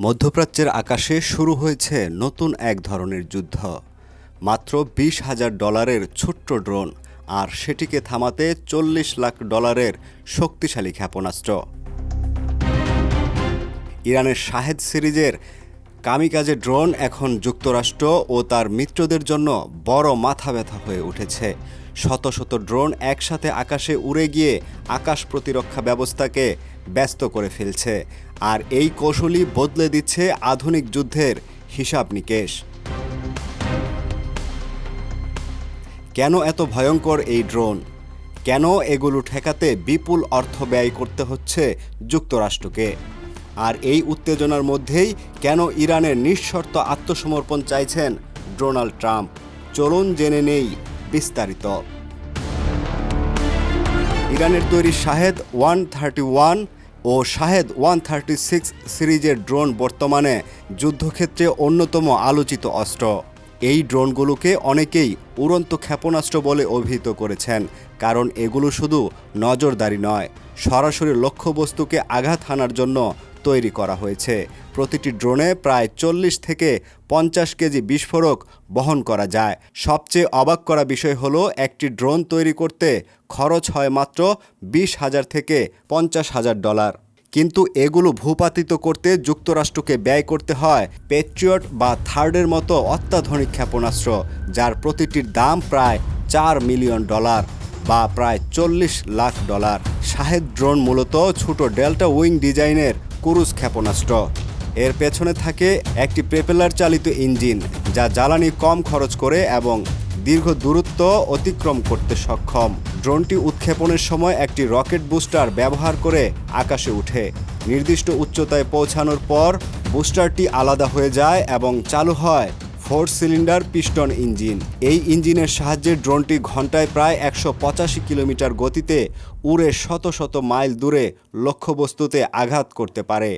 মধ্যপ্রাচ্যের আকাশে শুরু হয়েছে নতুন এক ধরনের যুদ্ধ। মাত্র $20,000 ছোট্ট ড্রোন, আর সেটিকে থামাতে $40 লাখ শক্তিশালী ক্ষেপণাস্ত্র। ইরানের শাহেদ সিরিজের কামিকাজে ড্রোন এখন যুক্তরাষ্ট্র ও তার মিত্রদের জন্য বড় মাথা ব্যথা হয়ে উঠেছে। শত শত ড্রোন একসাথে আকাশে উড়ে গিয়ে আকাশ প্রতিরক্ষা ব্যবস্থাকে ব্যস্ত করে ফেলছে, আর এই কৌশলই বদলে দিচ্ছে আধুনিক যুদ্ধের হিসাব নিকেশ। কেন এত ভয়ঙ্কর এই ড্রোন? কেন এগুলো ঠেকাতে বিপুল অর্থ ব্যয় করতে হচ্ছে যুক্তরাষ্ট্রকে? আর এই উত্তেজনার মধ্যেই কেন ইরানের নিঃশর্ত আত্মসমর্পণ চাইছেন ডোনাল্ড ট্রাম্প? চলুন জেনে নেই বিস্তারিত। ইরানের তৈরি শাহেদ 131 ও শাহেদ 136 সিরিজের ড্রোন বর্তমানে যুদ্ধক্ষেত্রে অন্যতম আলোচিত অস্ত্র। এই ড্রোনগুলোকে অনেকেই উড়ন্ত ক্ষেপণাস্ত্র বলে অভিহিত করেছেন, কারণ এগুলো শুধু নজরদারি নয়, সরাসরি লক্ষ্যবস্তুকে আঘাত হানার জন্য তৈরি করা হয়েছে। প্রতিটি ড্রোনে প্রায় 40 থেকে 50 কেজি বিস্ফোরক বহন করা যায়। সবচেয়ে অবাক করা বিষয় হলো, একটি ড্রোন তৈরি করতে খরচ হয় মাত্র $20,000 থেকে $50,000, কিন্তু এগুলো ভূপাতিত করতে যুক্তরাষ্ট্রকে ব্যয় করতে হয় প্যাট্রিয়ট বা থার্ডের মতো অত্যাধুনিক ক্ষেপণাস্ত্র, যার প্রতিটির দাম প্রায় $4 মিলিয়ন বা প্রায় $40 লাখ। শাহেদ ড্রোন মূলত ছোট ডেল্টা উইং ডিজাইনের ক্রুজ ক্ষেপণাস্ত্র। এর পেছনে থাকে একটি প্রপেলার চালিত ইঞ্জিন, যা জ্বালানি কম খরচ করে এবং দীর্ঘ দূরত্ব অতিক্রম করতে সক্ষম। ড্রোনটি উৎক্ষেপণের সময় একটি রকেট বুস্টার ব্যবহার করে আকাশে ওঠে। নির্দিষ্ট উচ্চতায় পৌঁছানোর পর বুস্টারটি আলাদা হয়ে যায় এবং চালু হয় 4 সিলিন্ডার পিস্টন ইঞ্জিন। এই ইঞ্জিনের সাহায্যে ড্রোনটি ঘন্টায় প্রায় 185 কিলোমিটার গতিতে উড়ে শত শত মাইল দূরে লক্ষ্যবস্তুতে আঘাত করতে পারে।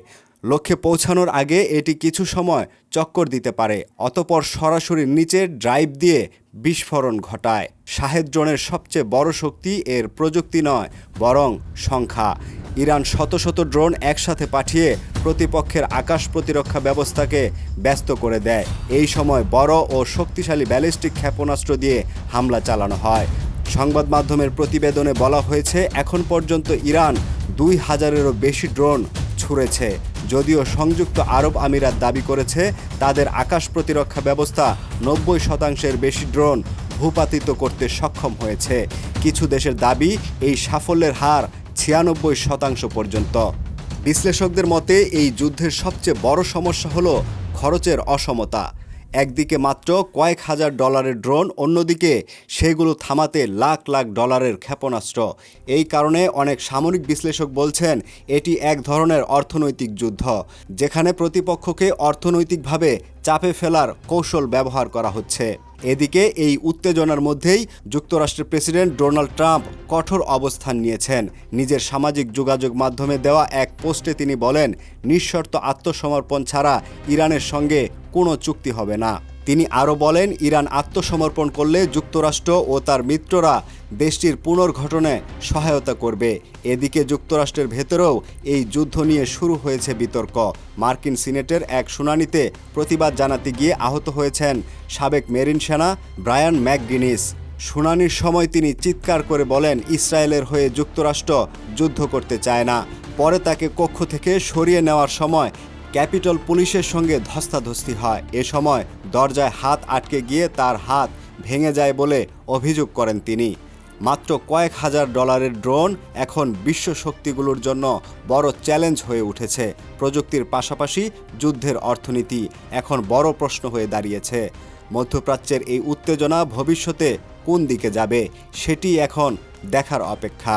লক্ষ্যে পৌঁছানোর আগে এটি কিছু সময় চক্কর দিতে পারে, অতঃপর সরাসরি নিচে ড্রাইভ দিয়ে বিস্ফোরণ ঘটায়। শাহেদ ড্রোনের সবচেয়ে বড় শক্তি এর প্রযুক্তি নয়, বরং সংখ্যা। ইরান শত শত ড্রোন একসাথে পাঠিয়ে প্রতিপক্ষের আকাশ প্রতিরক্ষা ব্যবস্থাকে ব্যস্ত করে দেয়। এই সময় বড় ও শক্তিশালী ব্যালিস্টিক ক্ষেপণাস্ত্র দিয়ে হামলা চালানো হয়। সংবাদ মাধ্যমের প্রতিবেদনে বলা হয়েছে, এখন পর্যন্ত ইরান 2000-এরও বেশি ড্রোন ছুড়েছে। যদিও সংযুক্ত আরব আমিরাত দাবি করেছে তাদের আকাশ প্রতিরক্ষা ব্যবস্থা 90% বেশি ড্রোন ভূপাতিত করতে সক্ষম হয়েছে। কিছু দেশের দাবি এই সাফল্যের হার 96% পর্যন্ত। বিশ্লেষকদের মতে এই যুদ্ধের সবচেয়ে বড় সমস্যা হলো খরচের অসমতা। একদিকে মাত্র কয়েক হাজার ডলারের ড্রোন, অন্যদিকে সেগুলো থামাতে লাখ লাখ ডলারের ক্ষেপণাস্ত্র। এই কারণে অনেক সামরিক বিশ্লেষক বলছেন এটি এক ধরনের অর্থনৈতিক যুদ্ধ, যেখানে প্রতিপক্ষকে অর্থনৈতিকভাবে চাপে ফেলার কৌশল ব্যবহার করা হচ্ছে। এদিকে এই উত্তেজনার মধ্যেই যুক্তরাষ্ট্রের প্রেসিডেন্ট ডোনাল্ড ট্রাম্প কঠোর অবস্থান নিয়েছেন। নিজের সামাজিক যোগাযোগ মাধ্যমে দেওয়া এক পোস্টে তিনি বলেন, নিঃশর্ত আত্মসমর্পণ ছাড়া ইরানের সঙ্গে কোনো চুক্তি হবে না। তিনি আরও বলেন, ইরান আত্মসমর্পণ করলে যুক্তরাষ্ট্র ও তার মিত্ররা দেশটির পুনর্গঠনে সহায়তা করবে। এদিকে যুক্তরাষ্ট্রের ভেতরেও এই যুদ্ধ নিয়ে শুরু হয়েছে বিতর্ক। মার্কিন সিনেটের এক শুনানিতে প্রতিবাদ জানাতে গিয়ে আহত হয়েছেন সাবেক মেরিন সেনা ব্রায়ান ম্যাকগিনিস। শুনানির সময় তিনি চিৎকার করে বলেন, ইসরায়েলের হয়ে যুক্তরাষ্ট্র যুদ্ধ করতে চায় না। পরে তাকে কক্ষ থেকে সরিয়ে নেওয়ার সময় ক্যাপিটল পুলিশের সঙ্গে ধস্তাধস্তি হয়। এ সময় দরজায় হাত আটকে গিয়ে তার হাত ভেঙে যায় বলে অভিযোগ করেন তিনি। মাত্র কয়েক হাজার ডলারের ড্রোন এখন বিশ্ব শক্তিগুলোর জন্য বড় চ্যালেঞ্জ হয়ে উঠেছে। প্রযুক্তির পাশাপাশি যুদ্ধের অর্থনীতি এখন বড় প্রশ্ন হয়ে দাঁড়িয়েছে। মধ্যপ্রাচ্যের এই উত্তেজনা ভবিষ্যতে কোন দিকে যাবে, সেটি এখন দেখার অপেক্ষা।